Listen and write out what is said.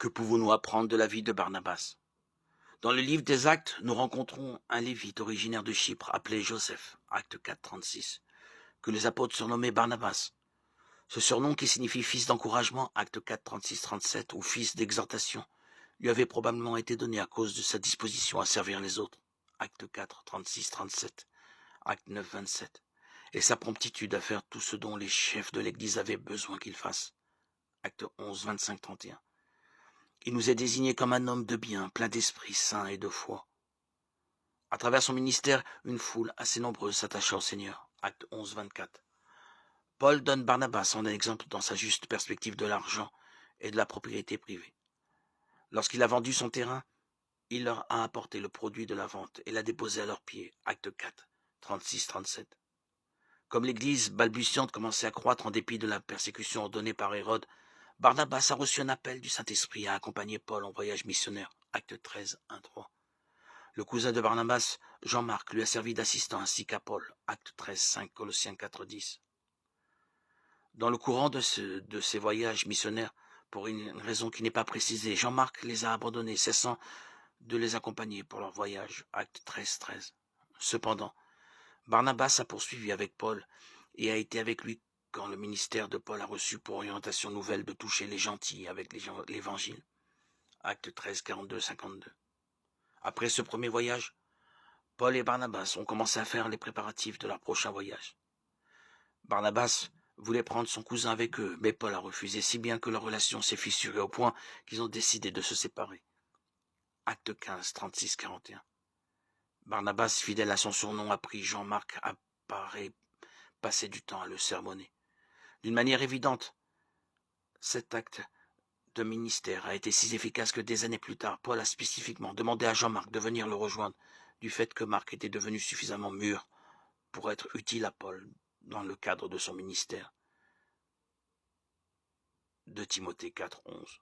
Que pouvons-nous apprendre de la vie de Barnabas? Dans le livre des Actes, nous rencontrons un Lévite originaire de Chypre appelé Joseph, Acte 4, 36, que les apôtres surnommaient Barnabas. Ce surnom qui signifie fils d'encouragement, Acte 4, 36, 37, ou fils d'exhortation, lui avait probablement été donné à cause de sa disposition à servir les autres, Acte 4, 36, 37, Acte 9, 27, et sa promptitude à faire tout ce dont les chefs de l'Église avaient besoin qu'il fasse, Acte 11, 25, 31. Il nous est désigné comme un homme de bien, plein d'esprit saint et de foi. À travers son ministère, une foule assez nombreuse s'attacha au Seigneur. Acte 11, 24. Paul donne Barnabas en exemple dans sa juste perspective de l'argent et de la propriété privée. Lorsqu'il a vendu son terrain, il leur a apporté le produit de la vente et l'a déposé à leurs pieds. Acte 4, 36, 37. Comme l'Église balbutiante commençait à croître en dépit de la persécution ordonnée par Hérode, Barnabas a reçu un appel du Saint-Esprit à accompagner Paul en voyage missionnaire. Acte 13, 1, 3. Le cousin de Barnabas, Jean-Marc, lui a servi d'assistant ainsi qu'à Paul. Acte 13, 5, Colossiens 4, 10. Dans le courant de ces voyages missionnaires, pour une raison qui n'est pas précisée, Jean-Marc les a abandonnés, cessant de les accompagner pour leur voyage. Acte 13, 13. Cependant, Barnabas a poursuivi avec Paul et a été avec lui quand le ministère de Paul a reçu pour orientation nouvelle de toucher les gentils avec l'évangile. Acte 13, 42, 52. Après ce premier voyage, Paul et Barnabas ont commencé à faire les préparatifs de leur prochain voyage. Barnabas voulait prendre son cousin avec eux, mais Paul a refusé, si bien que leur relation s'est fissurée au point qu'ils ont décidé de se séparer. Acte 15, 36, 41. Barnabas, fidèle à son surnom, a pris Jean-Marc à part et passé du temps à le sermonner. D'une manière évidente, cet acte de ministère a été si efficace que des années plus tard, Paul a spécifiquement demandé à Jean-Marc de venir le rejoindre, du fait que Marc était devenu suffisamment mûr pour être utile à Paul dans le cadre de son ministère. De Timothée 4, 11.